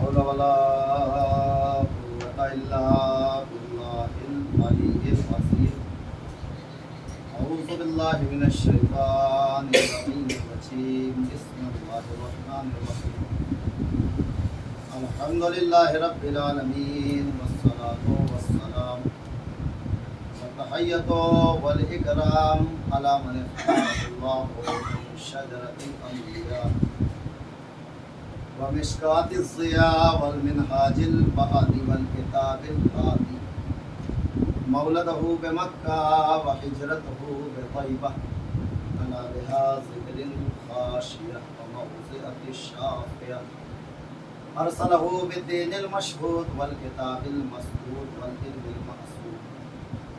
حول ولا قوة إلا بالله العلي العظيم. أعوذ بالله من الشيطان الرجيم. بسم الله الرحمن الرحيم. الحمد لله رب العالمين والصلاة والسلام والتحية والإكرام على من اختاره الله من شجرة الأنبياء ومشكاة الضياء والمنهاج البهادي والكتاب الهادي، مولده بمكة وحجرته بطيبة، على بها ذكر خاشية وموضع الشافية، أرسله بالدين المشهود والكتاب المسدود والعلم المقصود،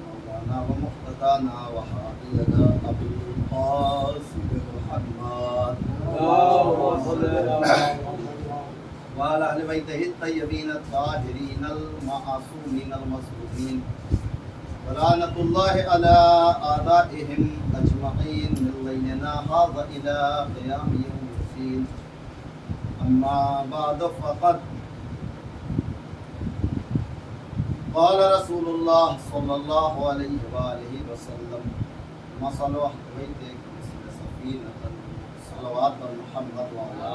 مولانا ومقتدانا وحبيبنا أبي القاسم محمد وعلى أهل بيته الطيبين الطاهرين المعصومين المظلومين، ولعنة الله على أعدائهم أجمعين من ليلنا هذا إلى قيام يوم الدين. أما بعد فقد قال رسول الله صلى الله عليه وآله وسلم: مثل أهل بيتك مثل سفينة صلوات محمد وعلى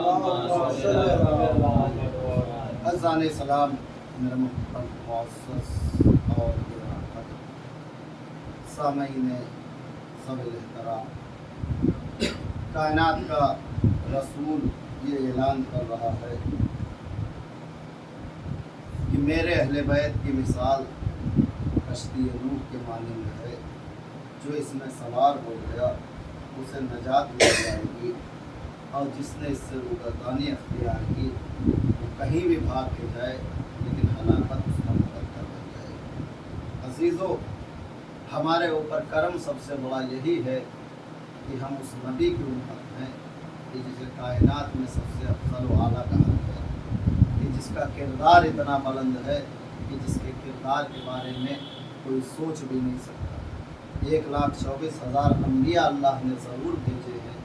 اذان سلام. میرے محترم معزز اور سامعین سب احترام، کائنات کا رسول یہ اعلان کر رہا ہے کہ میرے اہل بیت کی مثال کشتی نوح کے مانند ہے، جو اس میں سوار ہو گیا اسے نجات مل جائے گی، اور جس نے اس سے روگردانی اختیار کی وہ کہیں بھی بھاگ کے جائے لیکن ہلاکت اس کا مقدر بن جائے گی۔ عزیزو، ہمارے اوپر کرم سب سے بڑا یہی ہے کہ ہم اس نبی کی امت ہیں کہ جسے کائنات میں سب سے افضل و اعلیٰ کہا گیا، کہ جس کا کردار اتنا بلند ہے کہ جس کے کردار کے بارے میں کوئی سوچ بھی نہیں سکتا۔ 1,24,000 انبیاء اللہ نے ضرور بھیجے ہیں،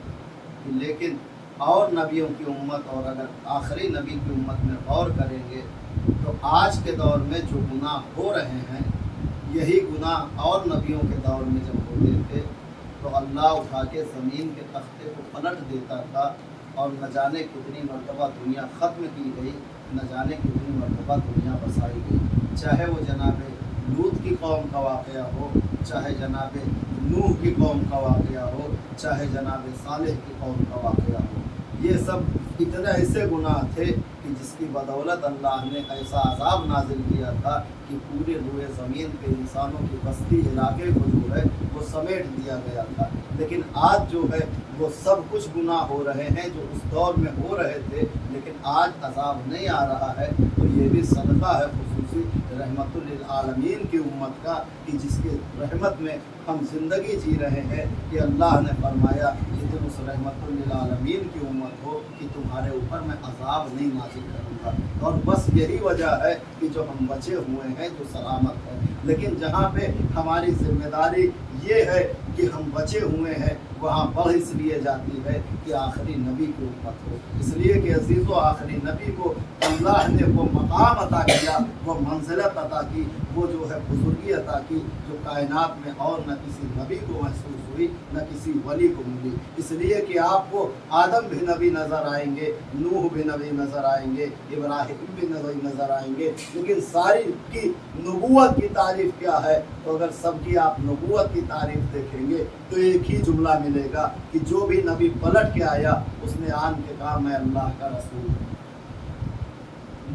لیکن اور نبیوں کی امت اور اگر آخری نبی کی امت میں غور کریں گے تو آج کے دور میں جو گناہ ہو رہے ہیں یہی گناہ اور نبیوں کے دور میں جب ہوتے تھے تو اللہ اٹھا کے زمین کے تختے کو پلٹ دیتا تھا، اور نہ جانے کتنی مرتبہ دنیا ختم کی گئی، نہ جانے کتنی مرتبہ دنیا بسائی گئی، چاہے وہ جناب لوط کی قوم کا واقعہ ہو، چاہے جناب نوح کی قوم کا واقعہ ہو، چاہے جناب صالح کی قوم کا واقعہ ہو۔ یہ سب اتنے ایسے گناہ تھے کہ جس کی بدولت اللہ نے ایسا عذاب نازل کیا تھا کہ پورے روئے زمین پہ انسانوں کی بستی علاقے کو جو ہے وہ سمیٹ دیا گیا تھا۔ لیکن آج جو ہے وہ سب کچھ گناہ ہو رہے ہیں جو اس دور میں ہو رہے تھے، لیکن آج عذاب نہیں آ رہا ہے، تو یہ بھی صدقہ ہے خصوصی رحمت للعالمین کی امت کا کہ جس کے رحمت میں ہم زندگی جی رہے ہیں، کہ اللہ نے فرمایا کہ تم اس رحمت للعالمین کی امت ہو کہ تمہارے اوپر میں عذاب نہیں نازل کروں گا، اور بس یہی وجہ ہے کہ جو ہم بچے ہوئے ہیں، جو سلامت ہیں۔ لیکن جہاں پہ ہماری ذمہ داری یہ ہے کہ ہم بچے ہوئے ہیں، وہاں بڑھ اس لیے جاتی ہے کہ آخری نبی کی امت ہو، اس لیے کہ عزیزو آخری نبی کو اللہ نے وہ مقام عطا کیا، وہ منزلت عطا کی، وہ جو ہے بزرگی عطا کی جو کائنات میں اور نہ کسی نبی کو محسوس ہوئی، نہ کسی ولی کو ملی۔ اس لیے کہ آپ کو آدم بھی نبی نظر آئیں گے، نوح بھی نبی نظر آئیں گے، ابراہیم بھی نبی نظر آئیں گے، لیکن ساری کی نبوت کی تعریف کیا ہے؟ تو اگر سب کی آپ نبوت کی تعریف دیکھیں گے تو ایک ہی جملہ ملے گا کہ جو بھی نبی پلٹ کے آیا اس نے آن کے کہا میں اللہ کا رسول ہوں،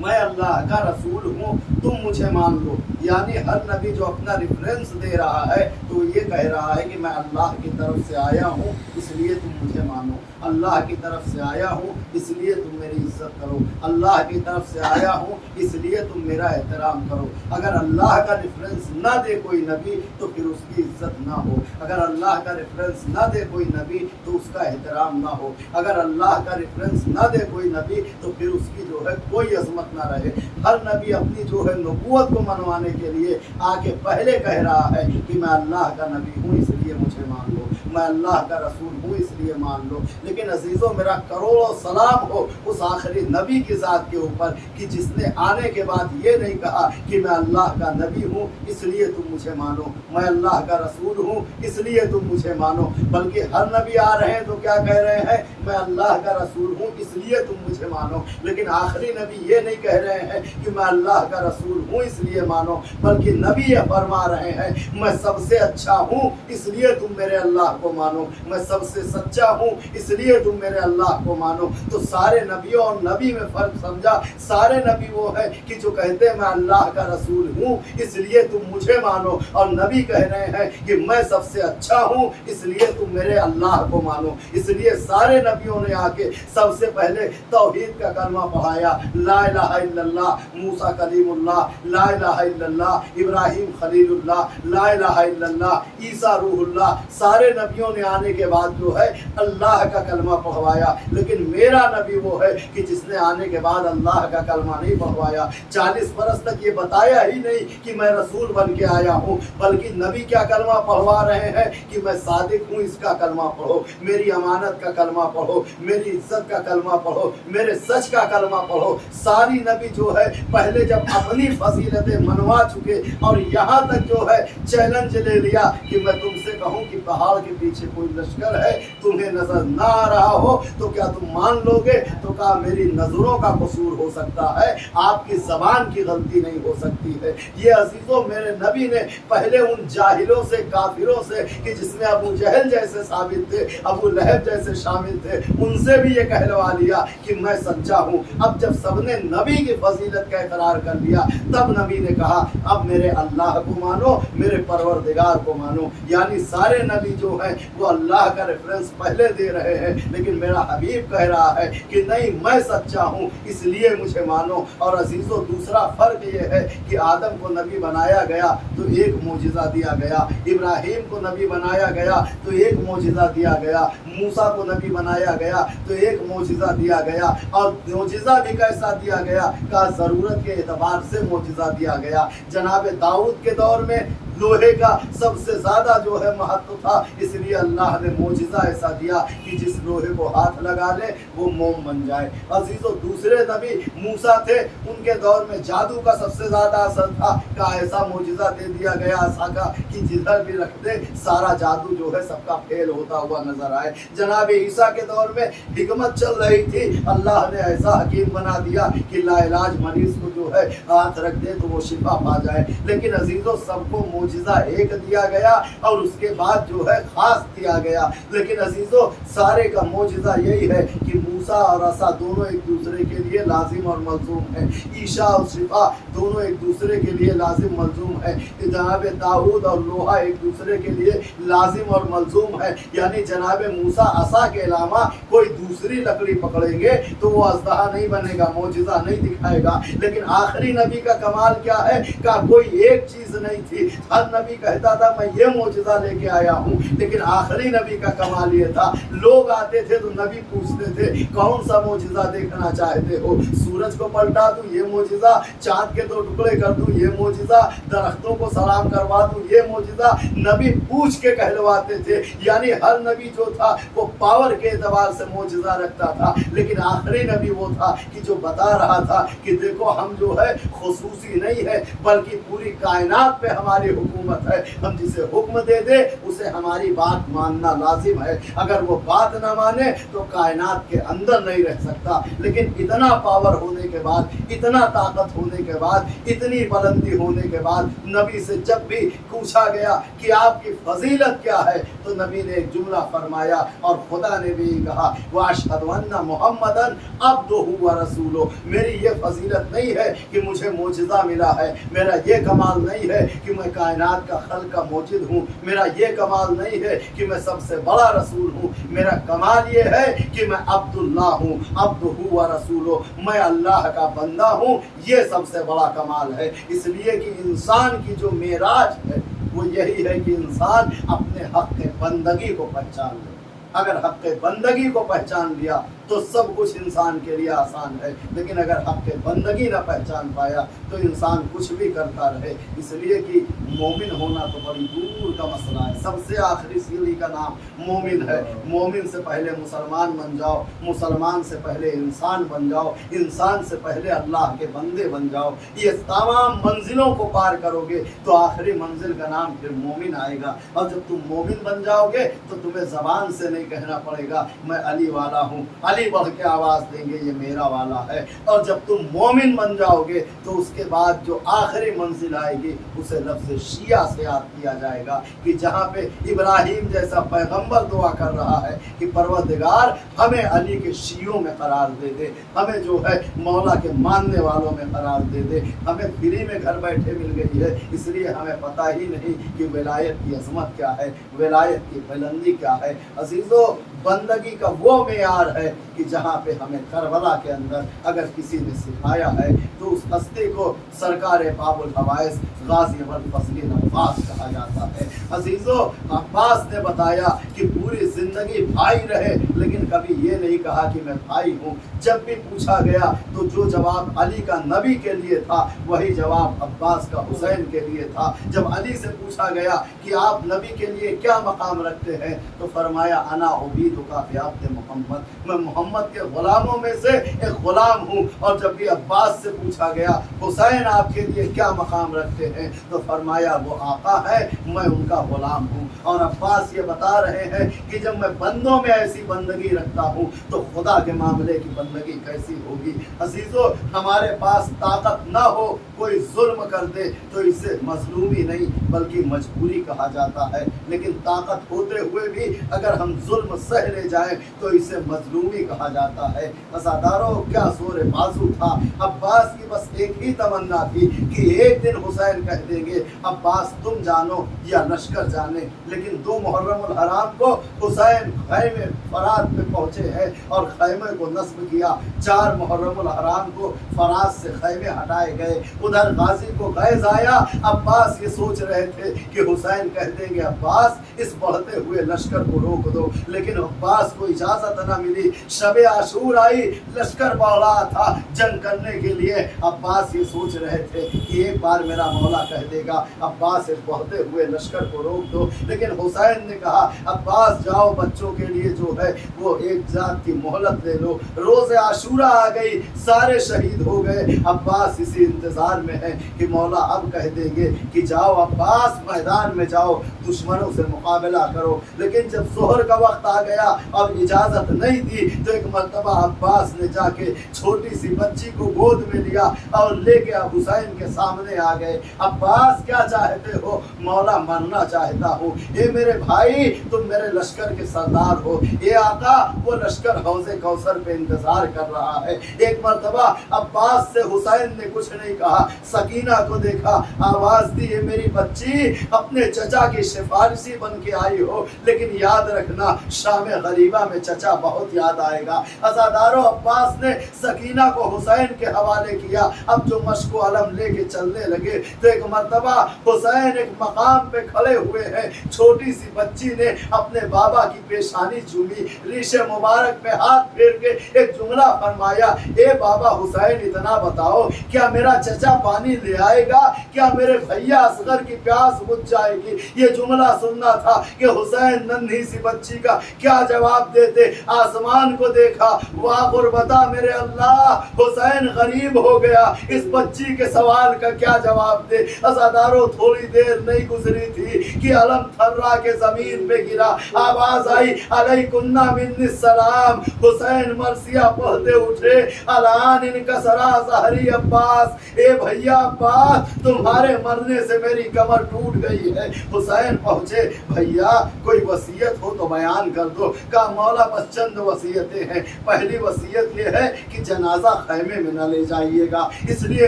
میں اللہ کا رسول ہوں، تم مجھے مان لو۔ یعنی ہر نبی جو اپنا ریفرنس دے رہا ہے تو یہ کہہ رہا ہے کہ میں اللہ کی طرف سے آیا ہوں اس لیے تم مجھے مانو، اللہ کی طرف سے آیا ہوں اس لیے تم میری عزت کرو، اللہ کی طرف سے آیا ہوں اس لیے تم میرا احترام کرو۔ اگر اللہ کا ریفرنس نہ دے کوئی نبی تو پھر اس کی عزت نہ ہو، اگر اللہ کا ریفرنس نہ دے کوئی نبی تو اس کا احترام نہ ہو، اگر اللہ کا ریفرنس نہ دے کوئی نبی تو پھر اس کی جو ہے کوئی عظمت نہ رہے۔ ہر نبی اپنی جو ہے نبوت کو منوانے کے لیے آ کے پہلے کہہ رہا ہے کہ میں اللہ کا نبی ہوں، اس لیے इसलिए मुझे मान लो, मैं अल्लाह का रसूल हूँ इसलिए मान लो। लेकिन अजीज़ों, मेरा करोड़ों सलाम हो उस आखिरी नबी की ज़ात के ऊपर कि जिसने आने के बाद ये नहीं कहा कि मैं अल्लाह का नबी हूँ इसलिए तुम मुझे मानो, मैं अल्लाह का रसूल हूँ इसलिए तुम मुझे मानो, बल्कि हर नबी आ रहे हैं तो क्या कह रहे हैं, मैं अल्लाह का रसूल हूँ इसलिए तुम मुझे मानो। लेकिन आखिरी नबी ये नहीं कह रहे हैं कि मैं अल्लाह का रसूल हूँ इसलिए मानो, बल्कि नबी ये फरमा रहे हैं मैं सबसे अच्छा हूँ इसलिए तुम मेरे अल्लाह को मानो, मैं सबसे सच्चा हूँ इसलिए तुम मेरे अल्लाह को मानो। तो सारे नबियों और नबी में फ़र्क समझा। सारे नबी वो है कि जो कहते हैं मैं अल्लाह का रसूल हूँ इसलिए तुम मुझे मानो, और नबी कह रहे हैं कि मैं सबसे अच्छा हूँ इसलिए तुम मेरे अल्लाह को मानो। इसलिए सारे नबियों ने आके सबसे पहले तौहीद का कलमा पढ़ाया, ला इलाहा इल्लल्लाह, मूसा कलीमुल्लाह, ला इलाहा इल्लल्लाह, इब्राहिम खलीलुल्लाह, ला इलाहा इल्लल्लाह, ईसा रूहुल्लाह। सारे नबियों ने आने के बाद जो है अल्लाह का कलमा पढ़वाया। लेकिन मेरा नबी वो है कि जिसने आने के बाद अल्लाह का कलमा नहीं पढ़वाया। 40 बरस तक ये बताया ही नहीं कि मैं रसूल बन के आया हूँ, बल्कि नबी क्या कलमा पढ़वा रहे हैं कि मैं सादिक हूँ इसका कलमा पढ़ो, मेरी अमानत का कलमा पढ़ो, मेरी इज्जत का कलमा पढ़ो, मेरे सच का कलमा पढ़ो। सारी नबी जो है पहले जब अपनी फजीलतें मनवा चुके और यहाँ तक जो है चैलेंज ले लिया कि मैं तुमसे कहूँ कि पहाड़ के पीछे कोई लश्कर है, तुम्हें नजर ना आ रहा हो तो क्या तुम मान लोगे? तो कहा मेरी नजरों का कसूर हो सकता है, आपकी जबान की गलती नहीं हो सकती है। ये अजीजों, मेरे नबी ने पहले उन जाहिलों से, काफिरों से कि जिसमें अबू जहल जैसे साबित थे, अबू लहब जैसे शामिल थे, उनसे भी ये कहलवा लिया कि मैं सच्चा हूँ। अब जब सबने नबी की फजीलत का इकरार कर लिया तब नबी ने कहा अब मेरे अल्लाह को मानो, मेरे परवरदिगार को मानो। यानी सारे नबी जो है वो अल्लाह का रेफरेंस पहले दे रहे हैं, लेकिन मेरा हबीब कह रहा है कि नहीं, मैं सच्चा हूँ इसलिए मुझे मानो। और अजीजों, दूसरा फर्क ये है कि आदम को नबी बनाया गया तो एक मोजिज़ा दिया गया, इब्राहिम को नबी बनाया गया तो एक मोजिज़ा दिया गया, मूसा को नबी बनाया गया तो एक मोजिज़ा दिया गया। और मोजिज़ा भी कैसा दिया गया? का ज़रूरत के एतबार से मोजिज़ा दिया गया। जनाब दाऊद के दौर में लोहे का सबसे ज़्यादा जो है महत्व था, इसलिए अल्लाह ने मोजिज़ा ऐसा दिया कि जिस लोहे को हाथ लगा ले वो मोम बन जाए। अजीज़ों, दूसरे नबी मूसा थे, उनके दौर में जादू का सबसे ज़्यादा असर था। का ऐसा मोजिज़ा दे दिया गया आसा का कि जिधर भी रख दे सारा जादू जो है सबका फेल होता हुआ नजर आए। जनाब ईसा के दौर में हिकमत चल रही थी, अल्लाह ने ऐसा हकीम बना दिया कि लाइलाज मरीज को जो है हाथ रख दे तो वो शिफा पा जाए। लेकिन अजीज़ों, सबको मोजिज़ा एक दिया गया और उसके बाद जो है खास दिया गया। लेकिन अजीज़ों, सारे का मोजिज़ा यही है कि मूसा और असा दोनों एक दूसरे के लिए लाजिम और मलजूम है। ईशा और शिफा दोनों एक दूसरे के लिए लाजिम मलजूम है। जनाब दाऊद और लोहा एक दूसरे के लिए लाजिम और मलजूम है। यानी जनाब मूसा असा के अलावा कोई दूसरी लकड़ी पकड़ेंगे तो वो अज़दहा नहीं बनेगा, मोजिज़ा नहीं दिखाएगा। लेकिन आखिरी नबी का कमाल क्या है? का कोई एक चीज़ नहीं थी। हर नबी कहता था मैं ये मोजिज़ा लेके आया हूँ, लेकिन आखिरी नबी का कमाल ये था, लोग आते थे तो नबी पूछते थे कौन सा मोजिज़ा देखना चाहते हो? सूरज को पलटा दूँ ये मोजिज़ा, चाँद के 2 टुकड़े कर दूँ ये मोजिज़ा, दरख्तों को सलाम करवा दूँ ये मोजिज़ा। नबी पूछ के कहलवाते थे। यानी हर नबी जो था वो पावर के एतबार से मोजिज़ा रखता था, लेकिन आखिरी नबी वो था कि जो बता रहा था कि देखो हम जो है खुसूसी नहीं है बल्कि पूरी कायनात पे हमारी हुकूमत है, हम जिसे हुक्म दे दे उसे हमारी बात मानना लाजिम है। अगर वो बात ना माने तो कायनात के अंदर नहीं रह सकता। लेकिन इतना पावर होने के बाद, इतना ताकत होने के बाद, इतनी बुलंदी होने के बाद नबी से जब भी पूछा गया कि आपकी फजीलत क्या है तो नबी ने एक जुमला फरमाया और खुदा ने भी कहा वाशहदु अन्ना मुहम्मदन अब्दुहु व रसूलुहु। मेरी ये फजीलत नहीं है कि मुझे मोजिज़ा मिला है, मेरा ये कमाल नहीं है कि मैं कायनात का खल्क का मोजिद हूँ, मेरा ये कमाल नहीं है कि मैं सबसे बड़ा रसूल हूँ, मेरा कमाल ये है कि मैं अब्दुल्लाह हूँ, अब्दुहु व रसूलुहु, मैं अल्लाह का बंदा हूँ। ये सबसे बड़ा कमाल है। इसलिए कि इंसान की जो मेराज है वो यही है कि इंसान अपने हक़ बंदगी को पहचान ले। अगर हक़ बंदगी को पहचान लिया तो सब कुछ इंसान के लिए आसान है, लेकिन अगर हक के बंदगी न पहचान पाया तो इंसान कुछ भी करता रहे। इसलिए कि मोमिन होना तो बड़ी दूर का मसला है। सबसे आखिरी सीढ़ी का नाम मोमिन है। मोमिन से पहले मुसलमान बन जाओ, मुसलमान से पहले इंसान बन जाओ, इंसान से पहले अल्लाह के बंदे बन जाओ। ये तमाम मंजिलों को पार करोगे तो आखिरी मंजिल का नाम फिर मोमिन आएगा। और जब तुम मोमिन बन जाओगे तो तुम्हें ज़बान से नहीं कहना पड़ेगा मैं अली वाला हूँ, अली बढ़ के आवाज़ देंगे ये मेरा वाला है। और जब तुम मोमिन बन जाओगे तो उसके बाद जो आखिरी मंजिल आएगी उसे लफ्ज़ शिया से याद किया जाएगा कि जहाँ पे इब्राहीम जैसा पैगंबर दुआ कर रहा है कि परवरदिगार हमें अली के शियों में करार दे दे, हमें जो है मौला के मानने वालों में करार दे दे। हमें फ्री में घर बैठे मिल गई है, इसलिए हमें पता ही नहीं कि विलायत की अज़मत क्या है, विलायत की बुलंदी क्या है। अजीज़ों, बंदगी का वो मेयार है कि जहाँ पे हमें करबला के अंदर अगर किसी ने सिखाया है तो उस हस्ती को सरकार बाबुल हवाइस गाजी अब्दुल फजल अब्बास कहा जाता है। अजीज़ों, अब्बास ने बताया कि पूरी ज़िंदगी भाई रहे, लेकिन कभी ये नहीं कहा कि मैं भाई हूँ। जब भी पूछा गया तो जो जवाब अली का नबी के लिए था वही जवाब अब्बास का हुसैन के लिए था। जब अली से पूछा गया कि आप नबी के लिए क्या मकाम रखते हैं तो फरमाया अना उबीदु का बिअब्द मोहम्मद, मैं मोहम्मद के ग़ुलामों में से एक ग़ुलाम हूँ। और जब भी अब्बास से पूछा गया हुसैन आपके लिए क्या मकाम रखते हैं तो फरमाया वो आका है, मैं उनका ग़ुलाम हूँ। और अब्बास ये बता रहे हैं कि जब मैं बंदों में ऐसी बंदगी रखता हूँ तो खुदा के मामले की बंदगी कैसी होगी। अजीज़ों, हमारे पास ताकत ना हो, कोई जुल्म कर दे तो इसे मजलूमी नहीं बल्कि मजबूरी कहा जाता है, लेकिन ताकत होते हुए भी अगर हम जुल्म सह ले जाएं तो इसे मजलूमी कहा जाता है। अज़ादारों, क्या ज़ोर बाजू था। अब्बास की बस एक ही तमन्ना थी कि एक दिन हुसैन कह देंगे अब्बास तुम जानो या लश्कर जाने। लेकिन 2 मुहर्रमुल हराम को हुसैन खैमे फरात में पहुँचे हैं और खैमे को नस्ब किया। 4 मुहर्रमुल हराम को फरात से खैमे हटाए गए। उधर गाजी को गैज़ आया। अब्बास ये सोच रहे थे कि हुसैन कह देंगे अब्बास इस बढ़ते हुए लश्कर को रोक दो, लेकिन अब्बास को इजाज़त न मिली। शब आशूर आई, लश्कर बढ़ रहा था जंग करने के लिए। अब्बास ये सोच रहे थे कि एक बार मेरा मौला कह देगा अब्बास इस बढ़ते हुए लश्कर को रोक दो, लेकिन हुसैन ने कहा अब्बास जाओ बच्चों के लिए जो है वो एक जात की मोहलत ले लो। रोज़ आशूरा आ गई, सारे शहीद हो गए। अब्बास इसी इंतज़ार में है कि मौला अब कह देंगे कि जाओ अब्बास मैदान में जाओ, दुश्मनों से मुकाबला करो। लेकिन जब ज़ोहर का वक्त आ गया और इजाज़त नहीं दी तो एक मरतबा अब्बास ने जाके छोटी सी बच्ची को गोद में लिया और लेके हुसैन के सामने आ गए। अब्बास क्या चाहते हो? मौला मरना चाहता हूँ। ये मेरे भाई तुम मेरे लश्कर के सरदार हो। ये आका वो लश्कर हौज़े कौसर पे इंतजार कर रहा है। एक मरतबा अब्बास से हुसैन ने कुछ नहीं कहा, सकीना को देखा, आवाज़ दी ये मेरी बच्ची अपने चचा की सिफारिशी बन के आई हो, लेकिन याद रखना शाम गरीबा में चचा बहुत याद आएगा। अज़ादारों, अब्बास ने सकीना को हुसैन के हवाले किया। अब जो मश्क अलम लेके चलने लगे तो एक मरतबा हुसैन एक मकाम पे खड़े हुए हैं। छोटी सी बच्ची ने अपने बाबा की पेशानी चूमी, रीशे मुबारक पे हाथ फेर के एक जुमला फरमाया, ए बाबा हुसैन इतना बताओ क्या मेरा चचा पानी ले आएगा, क्या मेरे भैया असगर की प्यास बुझ जाएगी। ये जुमला सुनना था कि हुसैन नन्ही सी बच्ची का क्या जवाब देते। आसमान को देखा, वाह गुरबता मेरे अल्लाह, हुसैन गरीब हो गया, इस बच्ची के सवाल का क्या जवाब दे। अज़ादारों, थोड़ी देर नहीं गुजरी थी कि अलम थर्रा के जमीन पे गिरा। आवाज आई अलैकुन्ना मिन्नी सलाम। हुसैन मरसिया पढ़ते उठे, अलान इनका सरा ज़हरी अब्बास, ए भैया अब्बास तुम्हारे मरने से मेरी कमर टूट गई है। हुसैन पहुंचे, भैया कोई वसीयत हो तो बयान कर दो। का मौला बस चंद वसीयतें हैं। पहली वसीयत ये है कि जनाजा खैमे में न ले जाइएगा, इसलिए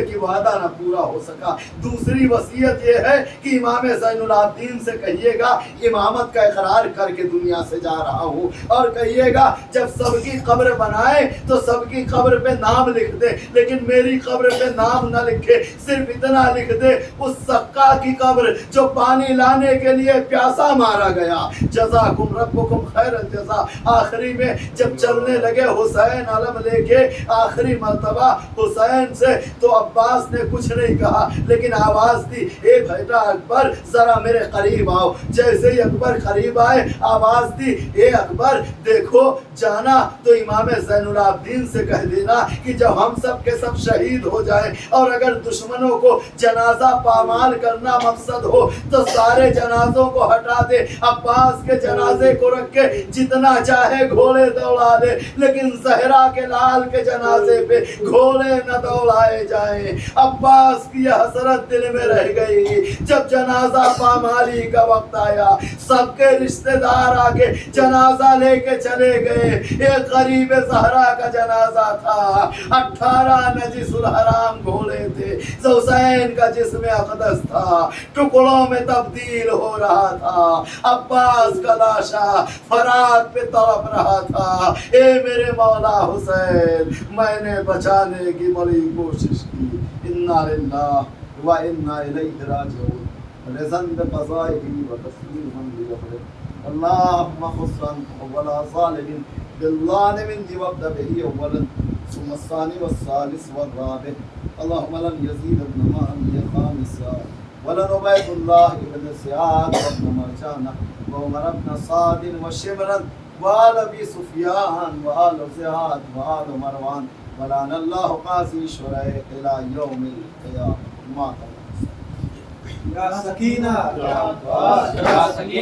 कि वादा न पूरा हो सका। दूसरी वसीयत ये है कि इमाम ज़ैनुल आबिदीन الدین سے کہیے گا امامت کا اقرار کر کے دنیا سے جا رہا ہوں، اور کہیے گا جب سب کی قبر بنائے تو سب کی قبر پہ نام لکھ دے، لیکن میری قبر پہ نام نہ لکھے، صرف اتنا لکھ دے اس سقا کی قبر جو پانی لانے کے لیے پیاسا مارا گیا، جزاکم ربکم خیر الجزا۔ آخری میں جب چلنے لگے حسین علم لے کے آخری مرتبہ حسین سے، تو عباس نے کچھ نہیں کہا لیکن آواز دی، اے بیٹا اکبر ذرا میرے قریب آؤ۔ جیسے ہی اکبر قریب آئے آواز دی، اے اکبر دیکھو جانا تو امام زین العابدین سے کہہ دینا کہ جب ہم سب کے سب شہید ہو جائیں اور اگر دشمنوں کو جنازہ پامال کرنا مقصد ہو تو سارے جنازوں کو ہٹا دے، عباس کے جنازے کو رکھ کے جتنا چاہے گھوڑے دوڑا دے، لیکن زہرا کے لال کے جنازے پہ گھوڑے نہ دوڑائے جائیں۔ عباس کی یہ حسرت دل میں رہ گئی۔ جب جنازہ پامالی کا وقت آیا سب کے رشتہ دار آگے جنازہ لے کے چلے گئے۔ ایک غریب زہرا کا جنازہ تھا، 18 نجس الحرام گھوڑے تھے، حسین کا جسم اقدس تھا، ٹکڑوں میں تبدیل ہو رہا تھا، عباس کا لاشا فرات پہ تڑپ رہا تھا۔ اے میرے مولا حسین، میں نے بچانے کی بڑی کوشش کی، انا للہ و انا الیہ راجعون، رضا بقضائہ و تسلیما بامرہ، اللهم خص ولا ظالم بالظالم وابدأ به اولا ثم الثاني والثالث والرابع، اللهم لن يزيد ابن معاوية خامسا ولن عبيد الله بن زياد وابن مرجانة وعمر بن سعد وشمرا وآل أبي سفيان وآل زياد وآل مروان ولعن الله قاضي شريح إلى يوم القيامة۔ یا سکینہ، یا سکینہ۔